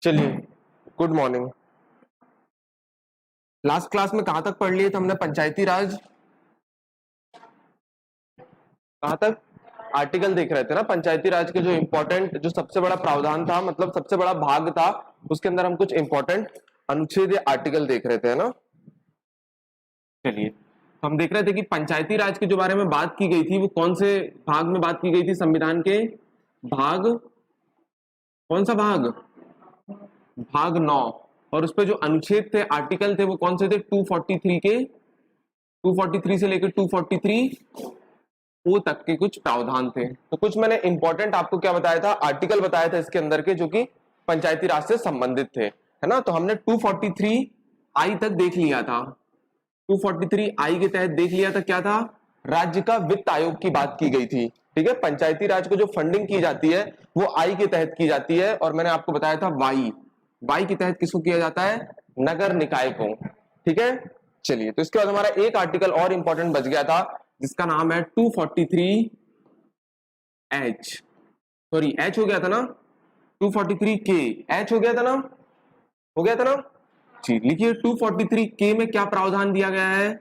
चलिए, good morning. Last class में कहां तक पढ़ लिए थे हमने? पंचायती राज कहां तक? आर्टिकल देख रहे थे ना। पंचायती राज के जो इंपॉर्टेंट, जो सबसे बड़ा प्रावधान था, मतलब सबसे बड़ा भाग था, उसके अंदर हम कुछ इंपॉर्टेंट अनुच्छेद या आर्टिकल देख रहे थे, है ना। चलिए, तो हम देख रहे थे कि पंचायती राज के जो बारे में बात की गई थी वो कौन से भाग में बात की गई थी? संविधान के भाग, कौन सा भाग? भाग 9। और उस पे जो अनुच्छेद थे, आर्टिकल थे, वो कौन से थे? 243 के, 243 से लेकर 243 ओ तक के कुछ प्रावधान थे। तो कुछ मैंने इंपॉर्टेंट आपको क्या बताया था? आर्टिकल बताया था इसके अंदर के, जो कि पंचायती राज से संबंधित थे, है ना। तो हमने 243 आई तक देख लिया था। 243 आई के तहत देख लिया था, क्या था? राज्य का वित्त आयोग की बात की गई थी, ठीक है। पंचायती राज को जो फंडिंग की जाती है वो आई के तहत की जाती है, और मैंने आपको बताया था वाई, वाई के तहत किसको किया जाता है? नगर निकाय को, ठीक है। चलिए, तो इसके बाद हमारा एक आर्टिकल और इंपॉर्टेंट बच गया था, जिसका नाम है 243 एच, सॉरी एच हो गया था ना, 243 के, एच हो गया था ना, हो गया था ना जी। लिखिए, 243 के में क्या प्रावधान दिया गया है?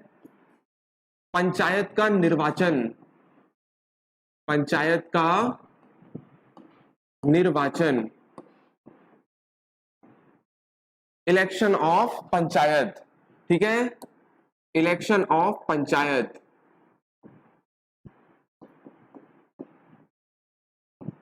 पंचायत का निर्वाचन, पंचायत का निर्वाचन, इलेक्शन ऑफ पंचायत, ठीक है, इलेक्शन ऑफ पंचायत।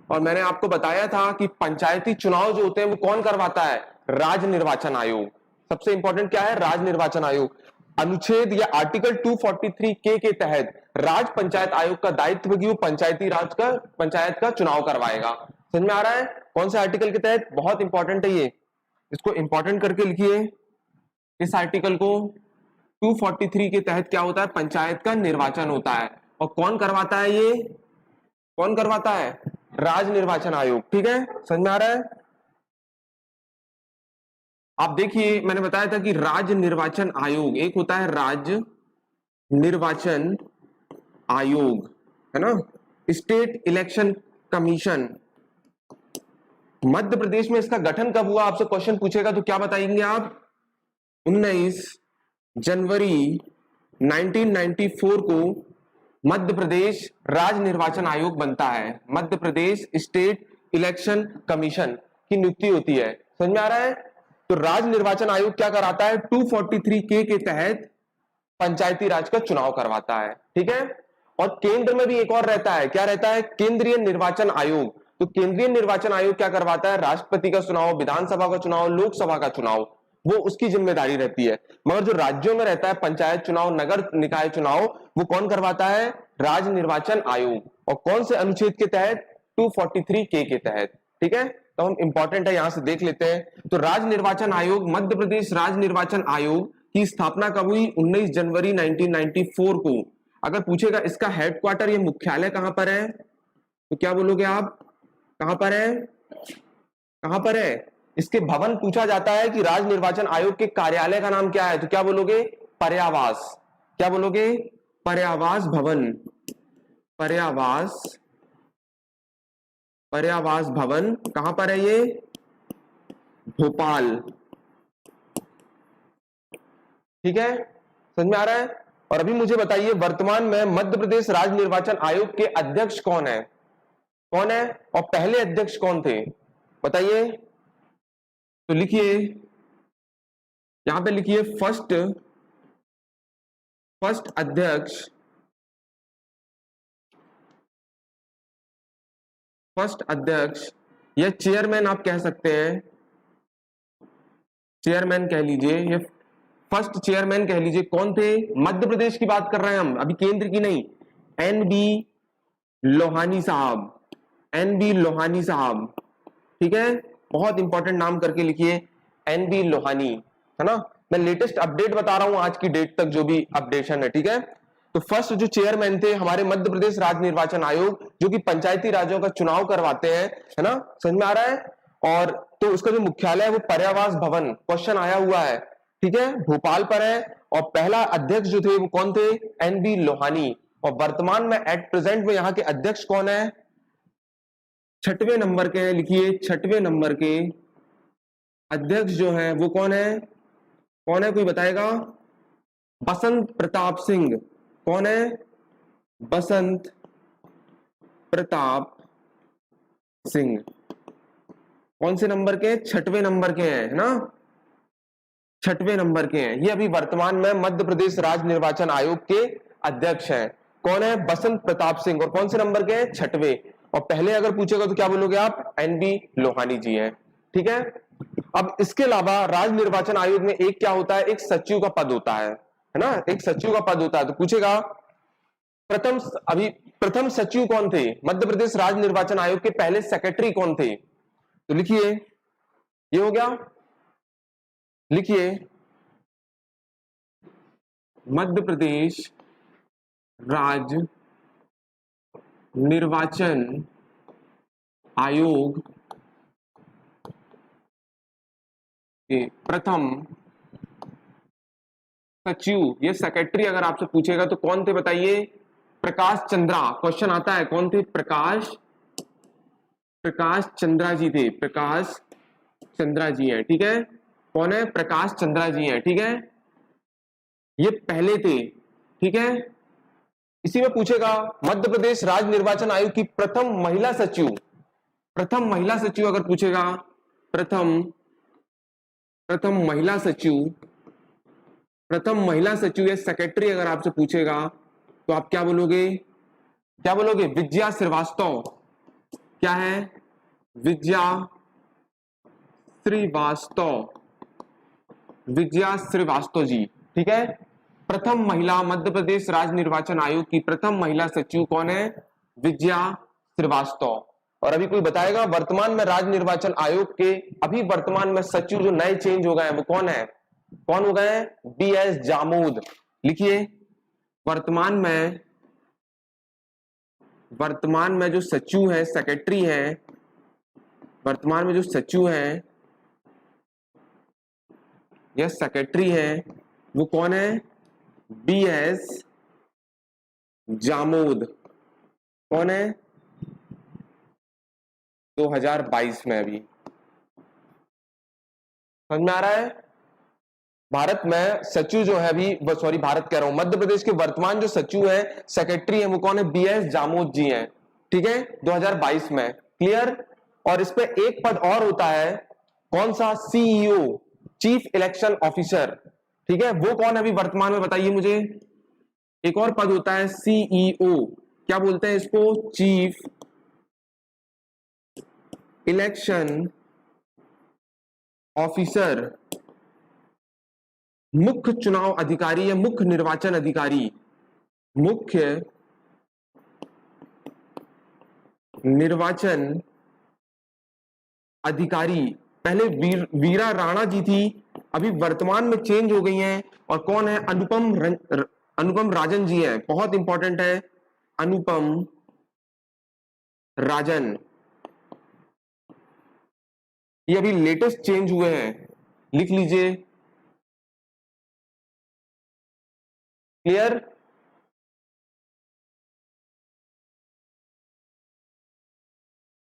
और मैंने आपको बताया था कि पंचायती चुनाव जो होते हैं वो कौन करवाता है? राज्य निर्वाचन आयोग। सबसे इंपॉर्टेंट क्या है? राज्य निर्वाचन आयोग। अनुच्छेद या आर्टिकल 243 के तहत राज्य पंचायत आयोग का दायित्व कि वो पंचायती राज का, पंचायत का चुनाव करवाएगा। समझ में आ रहा है? कौन से आर्टिकल के तहत? बहुत इंपॉर्टेंट है ये, इसको इंपॉर्टेंट करके लिखिए। इस आर्टिकल को 243 के तहत क्या होता है? पंचायत का निर्वाचन होता है। और कौन करवाता है ये? कौन करवाता है? राज्य निर्वाचन आयोग, ठीक है। समझ में आ रहा है? आप देखिए, मैंने बताया था कि राज्य निर्वाचन आयोग, एक होता है राज्य निर्वाचन आयोग, है ना, state election commission. Madhya Pradesh में इसका गठन कब हुआ? आपसे क्वेश्चन पूछेगा तो क्या बताएंगे आप? 19 जनवरी 1994 को मध्य प्रदेश राज्य निर्वाचन आयोग बनता है। Madhya Pradesh state election commission की नियुक्ति होती है। समझ में आ रहा है? तो राज्य निर्वाचन आयोग क्या कराता है? 243 के तहत पंचायती राज का चुनाव करवाता है, ठीक है। और केंद्र में भी एक और रहता है, क्या रहता है? केंद्रीय निर्वाचन आयोग। तो केंद्रीय निर्वाचन आयोग क्या करवाता है? राष्ट्रपति का चुनाव, विधानसभा का चुनाव, लोकसभा का चुनाव, वो उसकी जिम्मेदारी रहती है। मगर जो राज्यों में रहता है, पंचायत चुनाव, नगर निकाय चुनाव, वो कौन करवाता है? राज्य निर्वाचन आयोग। और कौन से अनुच्छेद के तहत? 243 के तहत, ठीक है। तो हम इंपॉर्टेंट है, यहां से देख लेते हैं। तो राज्य निर्वाचन आयोग, मध्य प्रदेश राज्य निर्वाचन आयोग की स्थापना कब हुई? 19 जनवरी 1994 को। अगर पूछेगा इसका हेडक्वार्टर या मुख्यालय कहां पर है, तो क्या बोलोगे आप? कहां पर है? कहां पर है? इसके भवन पूछा जाता है कि राज्य निर्वाचन आयोग के कार्यालय का नाम क्या है, तो क्या बोलोगे? पर्यावास। क्या बोलोगे? पर्यावास भवन, पर्यावास, पर्यावास भवन कहां पर है ये? भोपाल, ठीक है। समझ में आ रहा है? और अभी मुझे बताइए, वर्तमान में मध्य प्रदेश राज्य निर्वाचन आयोग के अध्यक्ष कौन है? कौन है? और पहले अध्यक्ष कौन थे, बताइए। तो लिखिए, यहां पे लिखिए फर्स्ट, फर्स्ट अध्यक्ष, फर्स्ट अध्यक्ष या चेयरमैन आप कह सकते हैं, चेयरमैन कह लीजिए, ये फर्स्ट चेयरमैन कह लीजिए। कौन थे? मध्य प्रदेश की बात कर रहे हैं हम, अभी केंद्र की नहीं। एन बी लोहानी साहब, एन बी लोहानी साहब, ठीक है। बहुत इंपॉर्टेंट नाम करके लिखिए, एन बी लोहानी, है ना। मैं लेटेस्ट अपडेट बता रहा हूं, आज की डेट तक जो भी अपडेशन है, ठीक है। तो फर्स्ट जो चेयरमैन थे हमारे मध्य प्रदेश राज्य निर्वाचन आयोग, जो कि पंचायती राज्यों का चुनाव करवाते हैं, है ना। समझ में आ रहा है? और तो उसका जो मुख्यालय है वो पर्यावास भवन, क्वेश्चन आया हुआ है, ठीक है, भोपाल पर है। और पहला अध्यक्ष जो थे वो कौन थे? N B Lohani. और वर्तमान में एट प्रेजेंट में यहाँ के अध्यक्ष कौन है? 6वें नंबर के, लिखिए 6वें नंबर के अध्यक्ष जो है वो कौन है? कौन है, कोई बताएगा? बसंत प्रताप सिंह। कौन है? बसंत प्रताप सिंह। कौन से नंबर के? 6वें नंबर के हैं, है ना? 6वें नंबर के हैं। ये अभी वर्तमान में मध्य प्रदेश राज्य निर्वाचन आयोग के अध्यक्ष हैं। कौन है? बसंत प्रताप सिंह। और कौन से नंबर के हैं? 6वें। और पहले अगर पूछेगा तो क्या बोलोगे आप? एनबी लोहानी जी हैं। ठीक है। अब इसके अलावा राज्य निर्वाचन आयोग में एक क्या होता है? एक सचिव का पद होता है ना? एक सचिव का पद होता है। तो पूछेगा प्रथम सचिव कौन थे? मध्य प्रदेश राज्य निर्वाचन आयोग के पहले सेक्रेटरी कौन थे? तो लिखिए, ये हो गया। लिखिए, मध्य प्रदेश राज्य निर्वाचन आयोग के प्रथम सचिव, ये सेक्रेटरी अगर आपसे पूछेगा तो कौन थे बताइए? प्रकाश चंद्रा। क्वेश्चन आता है कौन थे? प्रकाश चंद्रा जी थे। प्रकाश चंद्रा जी हैं। ठीक है। कौन है? प्रकाश चंद्रा जी हैं। ठीक है, ये पहले थे। ठीक है। इसी में पूछेगा मध्य प्रदेश राज्य निर्वाचन आयोग की प्रथम महिला सचिव। प्रथम महिला सचिव अगर पूछेगा, प्रथम प्रथम महिला सचिव, प्रथम महिला सचिव या सेक्रेटरी अगर आपसे पूछेगा तो आप क्या बोलोगे? क्या बोलोगे? विजया श्रीवास्तव। क्या है? विजया श्रीवास्तव। विजया श्रीवास्तव जी। ठीक है। प्रथम महिला, मध्य प्रदेश राज्य निर्वाचन आयोग की प्रथम महिला सचिव कौन है? विजया श्रीवास्तव। और अभी कोई बताएगा वर्तमान में राज्य निर्वाचन आयोग के अभी वर्तमान में सचिव जो नए चेंज हो गए हैं वो कौन है? कौन हो गए हैं? बीएस जामोद। लिखिए, वर्तमान में जो सचिव है, सेक्रेटरी है, वर्तमान में जो सचिव है या सेक्रेटरी है वो कौन है? बीएस जामोद। कौन है? 2022 में। अभी समझ में आ रहा है? भारत में सचिव जो है अभी, सॉरी भारत कह रहा हूं, मध्य प्रदेश के वर्तमान जो सचिव है, सेक्रेटरी है वो कौन है? बीएस जामोद जी हैं। ठीक है, 2022 में। क्लियर। और इस पे एक पद और होता है, कौन सा? CEO, chief election officer. ठीक है, वो कौन है अभी वर्तमान में बताइए मुझे? एक और पद होता है सीईओ, क्या बोलते हैं इसको? चीफ इलेक्शन ऑफिसर, मुख्य चुनाव अधिकारी या मुख्य निर्वाचन अधिकारी। मुख्य निर्वाचन अधिकारी। पहले वीरा राणा जी थी, अभी वर्तमान में चेंज हो गई हैं। और कौन है? अनुपम राजन जी है। बहुत इंपॉर्टेंट है, अनुपम राजन। ये अभी लेटेस्ट चेंज हुए हैं, लिख लीजिए। क्लियर।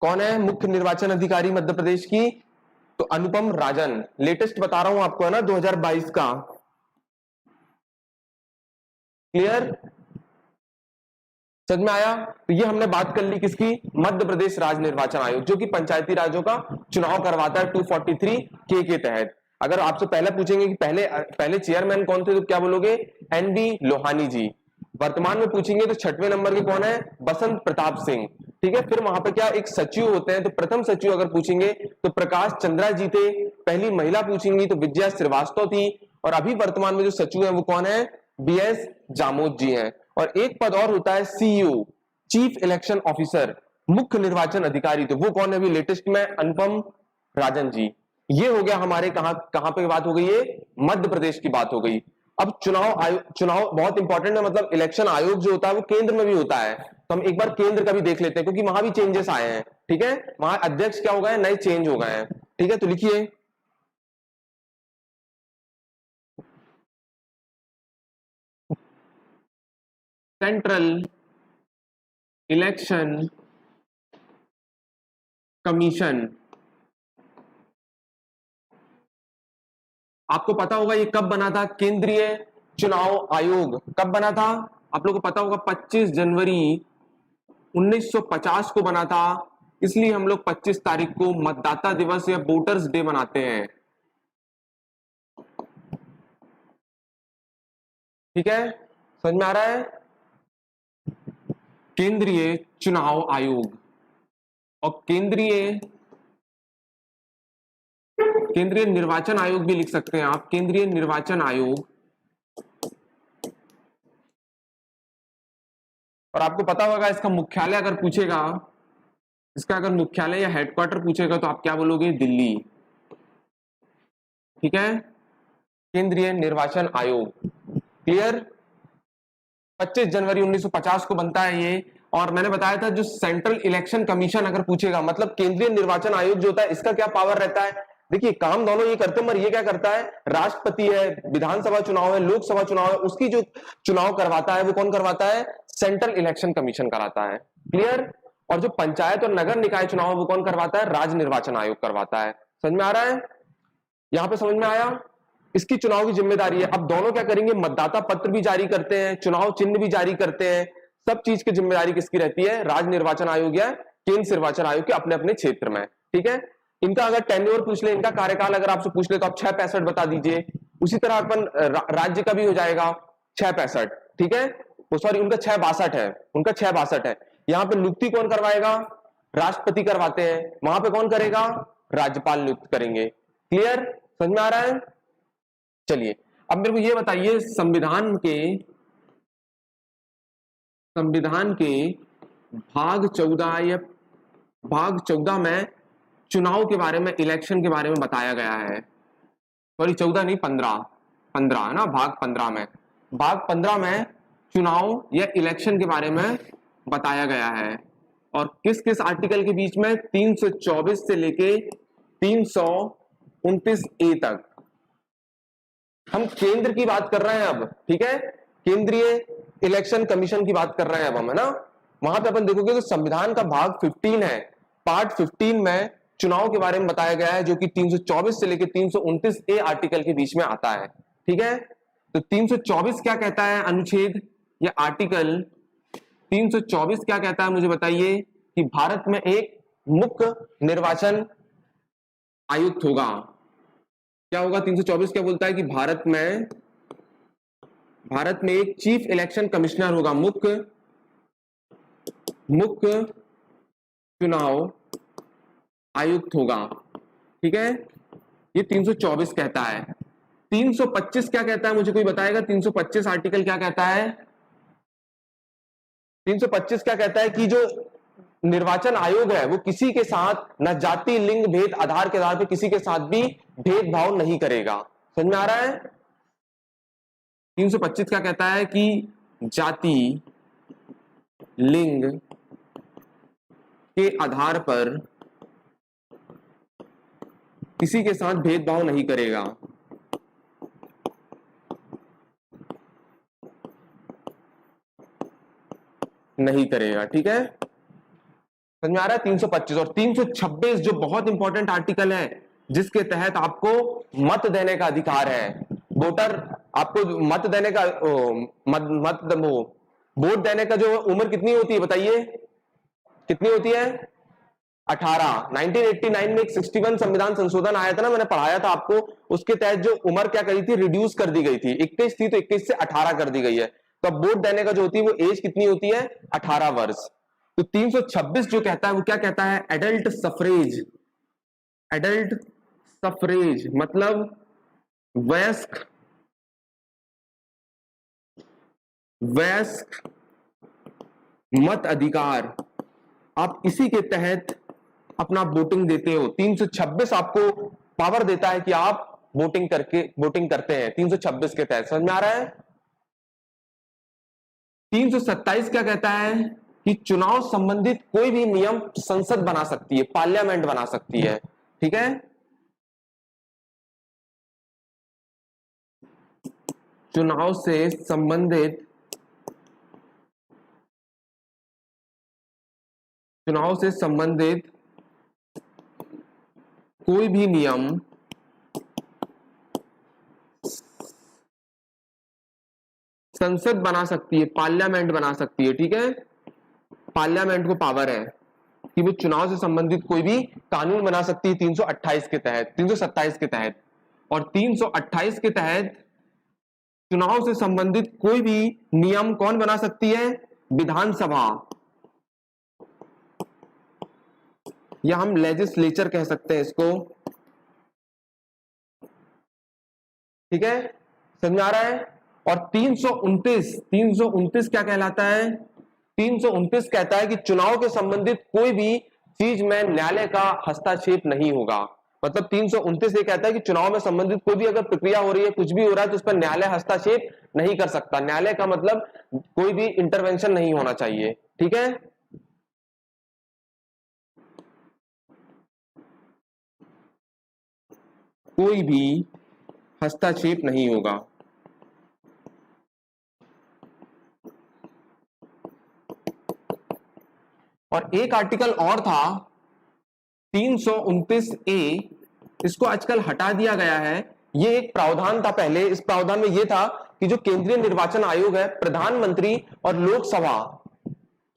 कौन है मुख्य निर्वाचन अधिकारी मध्य प्रदेश की? तो अनुपम राजन। लेटेस्ट बता रहा हूं आपको, है ना, 2022 का। क्लियर, समझ में आया? तो ये हमने बात कर ली किसकी? मध्य प्रदेश राज्य निर्वाचन आयोग, जो कि पंचायती राज्यों का चुनाव करवाता है 243 के तहत। अगर आपसे पहले पूछेंगे कि पहले चेयरमैन कौन थे तो क्या बोलोगे? एनबी लोहानी जी। वर्तमान में पूछेंगे तो 6वें नंबर के कौन है? बसंत प्रताप सिंह। ठीक है। फिर वहां पे क्या एक सचिव होते हैं, तो प्रथम सचिव अगर पूछेंगे तो प्रकाश चंद्रा जी थे। पहली महिला पूछेंगी तो विजया श्रीवास्तव थी। और अभी वर्तमान में जो सचिव है वो कौन है? बीएस जामोद जी हैं। और एक पद और होता है सीईओ, चीफ इलेक्शन ऑफिसर, मुख्य निर्वाचन अधिकारी। तो वो कौन है अभी लेटेस्ट में? अनुपम राजन जी। ये हो गया हमारे कहां कहां पे बात हो गई है? मध्य प्रदेश की बात हो गई। अब चुनाव बहुत इंपॉर्टेंट है, मतलब इलेक्शन आयोग जो होता है वो केंद्र में भी होता है। तो हम एक बार केंद्र का भी देख लेते हैं, क्योंकि वहां भी चेंजेस आए हैं। ठीक है, वहां अध्यक्ष क्या हो गए? नए चेंज हो गए हैं। ठीक है, तो लिखिए, सेंट्रल इलेक्शन कमीशन। आपको पता होगा ये कब बना था, केंद्रीय चुनाव आयोग कब बना था, आप लोगों को पता होगा 25 जनवरी 1950 को बना था। इसलिए हम लोग 25 तारीख को मतदाता दिवस या वोटर्स डे मनाते हैं। ठीक है, समझ में आ रहा है? केंद्रीय चुनाव आयोग और केंद्रीय निर्वाचन आयोग भी लिख सकते हैं आप, केंद्रीय निर्वाचन आयोग। और आपको पता होगा इसका मुख्यालय अगर पूछेगा, इसका अगर मुख्यालय या हेडक्वार्टर पूछेगा तो आप क्या बोलोगे, दिल्ली। ठीक है, केंद्रीय निर्वाचन आयोग। क्लियर? 25 जनवरी 1950 को बनता है ये। और मैंने बताया था जो सेंट्रल इलेक्शन कमीशन अगर पूछेगा, मतलब केंद्रीय निर्वाचन आयोग जो होता है इसका क्या पावर रहता है, देखिए काम दोनों ये करते हैं, मगर ये क्या करता है, राष्ट्रपति है, विधानसभा चुनाव है, लोकसभा चुनाव है, उसकी जो चुनाव करवाता है वो कौन करवाता है, सेंट्रल इलेक्शन कमीशन कराता है। क्लियर? और जो पंचायत और नगर निकाय चुनाव है वो कौन करवाता है, राज्य निर्वाचन आयोग करवाता है। समझ में आ रहा है? यहां पे समझ में आया? इसकी चुनाव की जिम्मेदारी है। अब दोनों क्या करेंगे, मतदाता पत्र भी जारी करते हैं, चुनाव चिन्ह भी जारी करते हैं, सब चीज की जिम्मेदारी किसकी रहती है, राज्य निर्वाचन आयोग या केंद्र निर्वाचन आयोग के अपने अपने क्षेत्र में। ठीक है, इनका अगर टेन्योर पूछ ले, इनका कार्यकाल अगर आपसे पूछ ले तो आप 665 बता दीजिए। उसी तरह अपन राज्य का भी हो जाएगा 665। ठीक है, वो सॉरी उनका 662 है, उनका 662 है। यहाँ पे नियुक्ति कौन करवाएगा, राष्ट्रपति करवाते हैं, वहां पे कौन करेगा, राज्यपाल नियुक्त करेंगे। क्लियर? समझ में आ रहा है? चलिए अब मेरे को ये बताइए, संविधान के भाग 14 या भाग 14 में चुनाव के बारे में, इलेक्शन के बारे में बताया गया है। सॉरी 14 नहीं, 15 है ना, भाग 15 में, भाग 15 में चुनाव या इलेक्शन के बारे में बताया गया है। और किस किस आर्टिकल के बीच में, 324 से लेके 329 ए तक। हम केंद्र की बात कर रहे हैं अब। ठीक है, केंद्रीय इलेक्शन कमीशन की बात कर रहे हैं अब हम, है ना। वहां पे अपन देखोगे तो संविधान का भाग 15 है, पार्ट 15 में चुनाव के बारे में बताया गया है, जो कि 324 से लेकर 329 ए आर्टिकल के बीच में आता है। ठीक है, तो 324 क्या कहता है, अनुच्छेद या आर्टिकल 324 क्या कहता है, मुझे बताइए, कि भारत में एक मुख्य निर्वाचन आयुक्त होगा। क्या होगा, 324 क्या बोलता है कि भारत में एक चीफ इलेक्शन कमिश्नर होगा, मुख्य चुनाव आयुक्त होगा। ठीक है, ये 324 कहता है। 325 क्या कहता है, मुझे कोई बताएगा, 325 आर्टिकल क्या कहता है? 325 क्या कहता है कि जो निर्वाचन आयोग है वो किसी के साथ न जाति लिंग भेद आधार के आधार पर किसी के साथ भी भेदभाव नहीं करेगा। समझ में आ रहा है? 325 क्या कहता है कि जाति लिंग के आधार पर किसी के साथ भेदभाव नहीं करेगा। नहीं करेगा। ठीक है, समझ में आ रहा है? 325 और 326 जो बहुत इंपॉर्टेंट आर्टिकल है, जिसके तहत आपको मत देने का अधिकार है। वोटर आपको मत देने का वोट देने का जो उम्र कितनी होती है बताइए, कितनी होती है? 18। 1989 में एक 61 संविधान संशोधन आया था ना, मैंने पढ़ाया था आपको। उसके तहत जो उम्र क्या करी थी, रिड्यूस कर दी गई थी। 21 थी तो 21 से 18 कर दी गई है। तो अब वोट देने का जो होती है वो एज कितनी होती है, 18 वर्ष। तो 326 जो कहता है वो क्या कहता है, एडल्ट सफरेज। एडल्ट सफरेज मतलब वयस्क मत अधिकार। आप इसी के तहत अपना वोटिंग देते हो। 326 आपको पावर देता है कि आप वोटिंग करते हैं 326 के तहत। समझ में आ रहा है? 327 क्या कहता है कि चुनाव संबंधित कोई भी नियम संसद बना सकती है, पार्लियामेंट बना सकती है। ठीक है, चुनाव से संबंधित कोई भी नियम संसद बना सकती है, पार्लियामेंट बना सकती है, ठीक है। पार्लियामेंट को पावर है कि वो चुनाव से संबंधित कोई भी कानून बना सकती है 328 के तहत, 327 के तहत। और 328 के तहत चुनाव से संबंधित कोई भी नियम कौन बना सकती है? विधानसभा, या हम लेजिस्लेचर कह सकते हैं इसको, ठीक है, समझ में आ रहा है। और 329 क्या कहलाता है? 329 कहता है कि चुनाव के संबंधित कोई भी चीज में न्यायालय का हस्तक्षेप नहीं होगा। मतलब 329 ये कहता है कि चुनाव में संबंधित कोई भी अगर प्रक्रिया हो रही है, कुछ भी हो रहा है, तो उस पर न्यायालय हस्तक्षेप नहीं कर सकता। न्यायालय का मतलब कोई भी इंटरवेंशन नहीं होना चाहिए, ठीक है। कोई भी हस्तक्षेप नहीं होगा। और एक आर्टिकल और था 329 ए, इसको आजकल हटा दिया गया है। ये एक प्रावधान था पहले, इस प्रावधान में ये था कि जो केंद्रीय निर्वाचन आयोग है, प्रधानमंत्री और लोकसभा,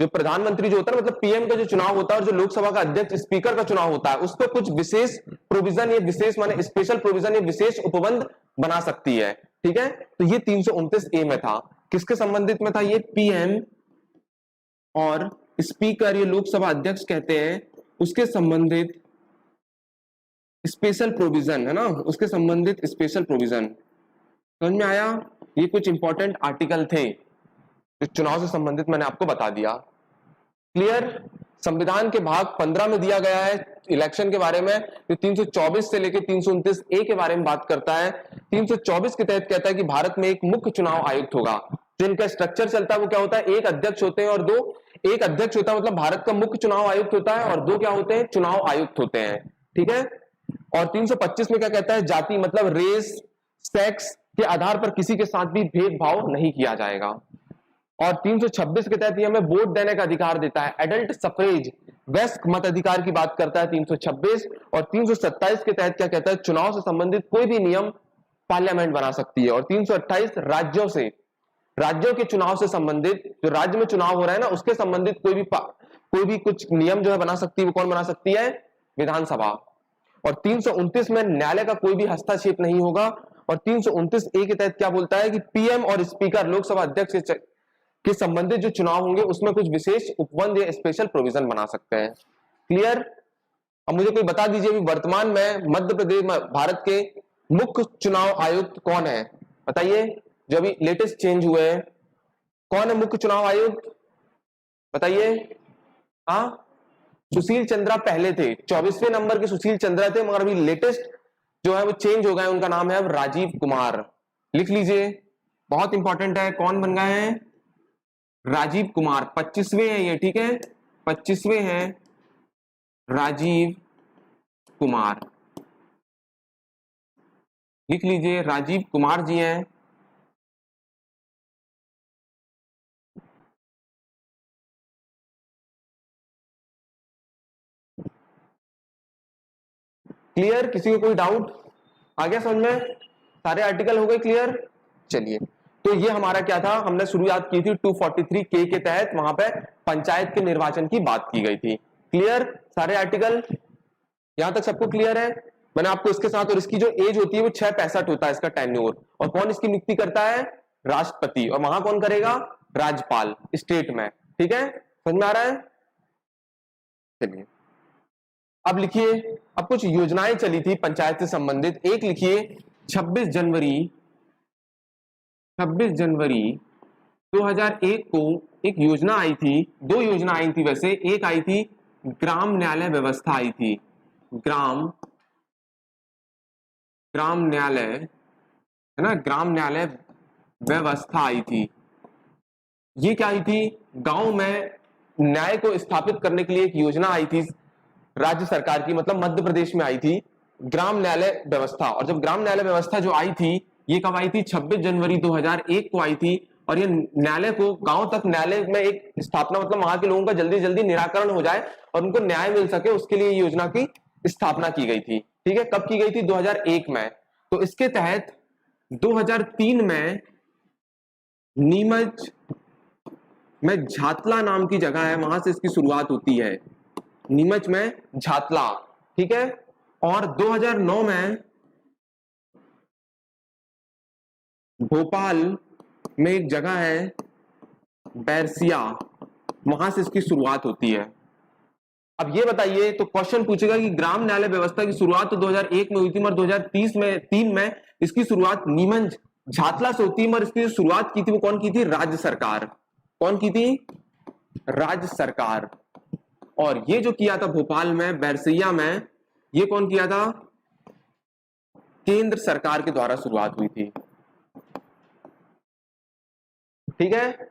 जो प्रधानमंत्री जो होता है मतलब पीएम का जो चुनाव होता है, और जो लोकसभा का अध्यक्ष स्पीकर का चुनाव होता है, उस पर कुछ विशेष प्रोविजन, ये विशेष माने स्पेशल प्रोविजन, ये विशेष उपबंध बना सकती है, ठीक है। तो ये 329 ए में था। किसके संबंधित में था? ये पीएम और स्पीकर, ये लोकसभा अध्यक्ष कहते हैं, उसके संबंधित स्पेशल प्रोविजन है ना, उसके संबंधित स्पेशल प्रोविजन। समझ में आया? ये कुछ इंपॉर्टेंट आर्टिकल थे जो चुनाव से संबंधित मैंने आपको बता दिया। क्लियर? संविधान के भाग 15 में दिया गया है इलेक्शन के बारे में, जो 324 से लेकर 329 ए के बारे में बात करता है। 324 के तहत कहता है कि भारत में एक मुख्य चुनाव आयुक्त होगा। जो इनका स्ट्रक्चर चलता है वो क्या होता है? एक अध्यक्ष होते हैं और दो, एक अध्यक्ष होता है मतलब भारत का मुख्य चुनाव आयुक्त होता है, और दो क्या होते हैं? चुनाव आयुक्त होते हैं, ठीक है। और 325 में क्या कहता है? जाति मतलब रेस, सेक्स के आधार पर किसी के साथ भी भेदभाव नहीं किया जाएगा। और 326 के तहत हमें वोट देने का अधिकार देता है, एडल्ट सफरेज, वयस्क मताधिकार की बात करता है 326। और 327 के तहत क्या कहता है? चुनाव से संबंधित कोई भी नियम पार्लियामेंट बना सकती है। और 328 राज्यों से, राज्यों के चुनाव से संबंधित, जो राज्य में चुनाव हो रहा है ना, उसके संबंधित कोई भी कुछ नियम जो है बना सकती है, वो कौन बना सकती है? विधानसभा। और 329 में न्यायालय का कोई भी हस्तक्षेप नहीं होगा। और 329 ए के तहत क्या बोलता है कि पीएम और स्पीकर, लोकसभा अध्यक्ष के संबंधित जो चुनाव होंगे उसमें कुछ विशेष उपबंध या स्पेशल प्रोविजन बना सकते हैं। क्लियर? अब मुझे कोई बता दीजिए वर्तमान में मध्य प्रदेश में भारत के मुख्य चुनाव आयुक्त कौन है? बताइए, जो अभी लेटेस्ट चेंज हुए हैं, कौन है मुख्य चुनाव आयुक्त? बताइए। हाँ, सुशील चंद्रा पहले थे, 24वें नंबर के सुशील चंद्रा थे, मगर अभी लेटेस्ट जो है वो चेंज हो गए, उनका नाम है अब राजीव कुमार। लिख लीजिए, बहुत इंपॉर्टेंट है। कौन बन गए हैं? राजीव कुमार। 25वें हैं ये, ठीक है, 25वें हैं राजीव कुमार। लिख लीजिए, राजीव कुमार जी हैं। क्लियर? किसी को कोई डाउट आ गया समझ में? सारे आर्टिकल हो गए क्लियर? चलिए, तो ये हमारा क्या था, हमने शुरुआत की थी 243 के तहत, वहां पे पंचायत के निर्वाचन की बात की गई थी। क्लियर? सारे आर्टिकल यहां तक सबको क्लियर है? मैंने आपको इसके साथ, और इसकी जो एज होती है वो 665 होता है इसका टेन्योर। और कौन इसकी नियुक्ति करता है? राष्ट्रपति। और वहां कौन करेगा? राज्यपाल, स्टेट में। ठीक है, समझ में आ रहा है? चलिए, अब लिखिए, अब कुछ योजनाएं चली थी पंचायत से संबंधित। एक लिखिए, 26 जनवरी 2001 को एक योजना आई थी, दो योजना आई थी वैसे। एक आई थी ग्राम न्यायालय व्यवस्था आई थी, ग्राम न्यायालय है ना, ग्राम न्यायालय व्यवस्था आई थी। ये क्या आई थी? गांव में न्याय को स्थापित करने के लिए एक योजना आई थी राज्य सरकार की, मतलब मध्य प्रदेश में आई थी ग्राम न्यायालय व्यवस्था। और जब ग्राम न्यायालय व्यवस्था जो आई थी, ये कब आई थी? 26 जनवरी 2001 को आई थी। और ये न्यायालय को, गांव तक न्यायालय में एक स्थापना, मतलब वहां के लोगों का जल्दी जल्दी निराकरण हो जाए और उनको न्याय मिल सके, उसके लिए योजना की स्थापना की गई थी। ठीक है, कब की गई थी? 2001 में। तो इसके तहत 2003 में नीमच में झातला नाम की जगह है, वहां से इसकी शुरुआत होती है। नीमच में झातला, ठीक है। और 2009 में भोपाल में एक जगह है बैरसिया, वहां से इसकी शुरुआत होती है। अब ये बताइए, तो क्वेश्चन पूछेगा कि ग्राम न्यायालय व्यवस्था की शुरुआत तो 2001 में हुई थी, मगर 2003 में इसकी शुरुआत नीमच झातला से होती है, मगर इसकी शुरुआत की थी वो कौन की थी? राज्य सरकार। कौन की थी? राज्य सरकार। और ये जो किया था भोपाल में बैरसिया में, ये कौन किया था? केंद्र सरकार के द्वारा शुरुआत हुई थी, ठीक है।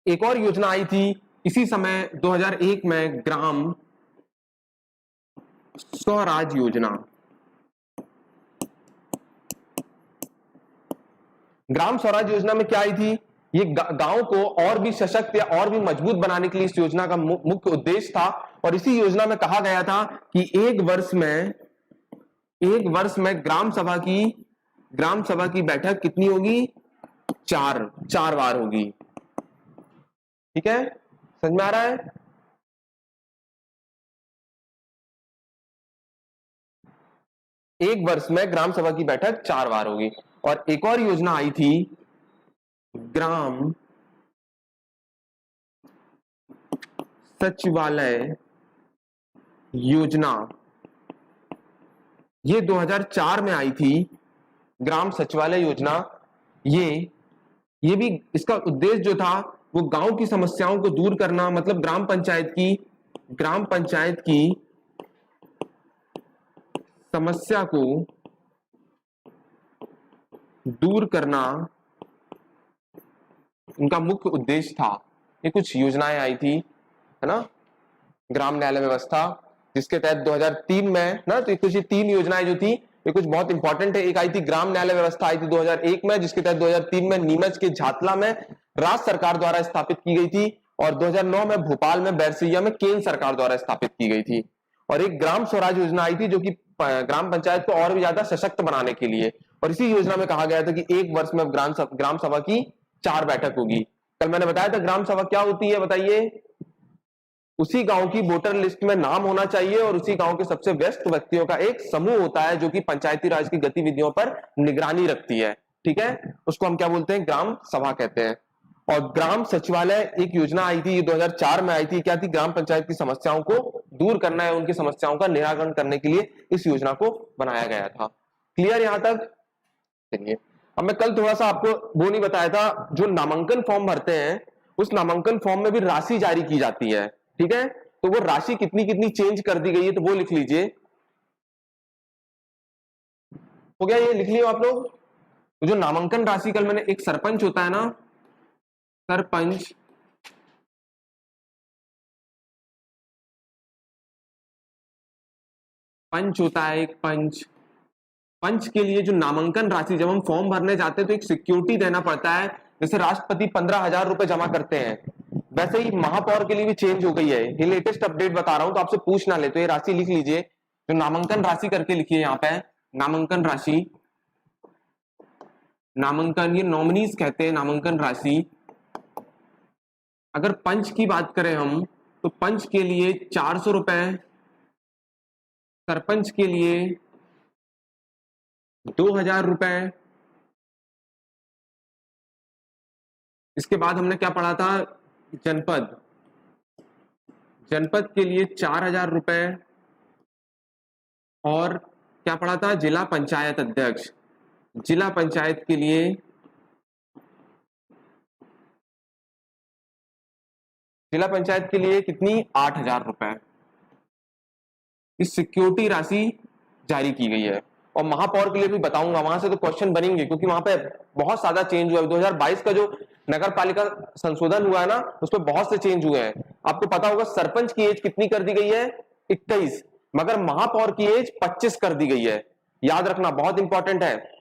एक और योजना आई थी इसी समय 2001 में, ग्राम स्वराज योजना। ग्राम स्वराज योजना में क्या आई थी? ये गांव को और भी सशक्त या और भी मजबूत बनाने के लिए इस योजना का मुख्य उद्देश्य था। और इसी योजना में कहा गया था कि एक वर्ष में ग्राम सभा की बैठक कितनी होगी? चार बार होगी, ठीक है। समझ में आ रहा है? एक वर्ष में ग्राम सभा की बैठक 4 बार होगी। और एक और योजना आई थी ग्राम सचिवालय योजना, ये 2004 में आई थी। ग्राम सचिवालय योजना, ये भी इसका उद्देश्य जो था वो गांव की समस्याओं को दूर करना, मतलब ग्राम पंचायत की समस्या को दूर करना उनका मुख्य उद्देश्य था। ये कुछ योजनाएं आई थी, है ना, ग्राम न्यायालय व्यवस्था, जिसके तहत 2003 में ना, तो कुछ 3 योजनाएं जो थी ये कुछ बहुत इंपॉर्टेंट है। एक आई थी ग्राम न्यायालय व्यवस्था, आई थी 2001 में, जिसके तहत 2003 में नीमच के झातला में राज्य सरकार द्वारा स्थापित की गई थी, और 2009 में भोपाल में बैरसिया में केंद्र सरकार द्वारा स्थापित की गई थी। और एक ग्राम स्वराज योजना आई थी जो कि ग्राम पंचायत को और भी ज्यादा सशक्त बनाने के लिए। और इसी योजना में कहा गया था कि एक वर्ष में ग्राम सभा की 4 बैठक होगी। कल मैंने बताया था ग्राम सभा क्या होती है, बताइए। उसी गांव की वोटर लिस्ट में नाम होना चाहिए और उसी गांव के सबसे व्यस्त व्यक्तियों का एक समूह होता है जो कि पंचायती राज की गतिविधियों पर निगरानी रखती है, ठीक है। उसको हम क्या बोलते हैं? ग्राम सभा कहते हैं। और ग्राम सचिवालय एक योजना आई थी, ये 2004 में आई थी। क्या थी? ग्राम पंचायत की समस्याओं को दूर करना है, उनकी समस्याओं का निराकरण करने के लिए इस योजना को बनाया गया था। क्लियर यहां तक? चलिए, अब मैं कल थोड़ा सा आपको वो नहीं बताया था, जो नामांकन फॉर्म भरते हैं उस नामांकन फॉर्म में भी राशि जारी की जाती है, ठीक है। तो वो राशि कितनी कितनी चेंज कर दी गई है, तो वो लिख लीजिए। हो गया? ये लिख लियो आप लोग। तो जो नामांकन राशि, कल मैंने, एक सरपंच होता है ना, सरपंच, पंच होता है एक पंच के लिए जो नामांकन राशि, जब हम फॉर्म भरने जाते हैं तो एक सिक्योरिटी देना पड़ता है। जैसे राष्ट्रपति 15,000 रुपए जमा करते हैं, वैसे ही महापौर के लिए भी चेंज हो गई है। ये लेटेस्ट अपडेट बता रहा हूं, तो आपसे पूछ ना ले, तो ये राशि लिख लीजिए, जो नामांकन राशि करके लिखिए यहाँ पे, नामांकन राशि, नामांकन, ये नॉमिनीज कहते हैं नामांकन राशि। अगर पंच की बात करें हम, तो पंच के लिए 400 रुपए, सरपंच के लिए 2,000 रुपए। इसके बाद हमने क्या पढ़ा था? जनपद के लिए 4,000 रुपए। और क्या पढ़ा था? जिला पंचायत अध्यक्ष, जिला पंचायत के लिए कितनी? 8,000 रुपए। इस सिक्योरिटी राशि जारी की गई है। और महापौर के लिए भी बताऊंगा, वहां से तो क्वेश्चन बनेंगे, क्योंकि वहां पे बहुत ज्यादा चेंज हुआ है। 2022 का जो नगर पालिका संशोधन हुआ है ना, उसमें बहुत से चेंज हुए हैं। आपको पता होगा सरपंच की एज कितनी कर दी गई है? 21, मगर महापौर की एज 25 कर दी गई है। याद रखना, बहुत इंपॉर्टेंट है।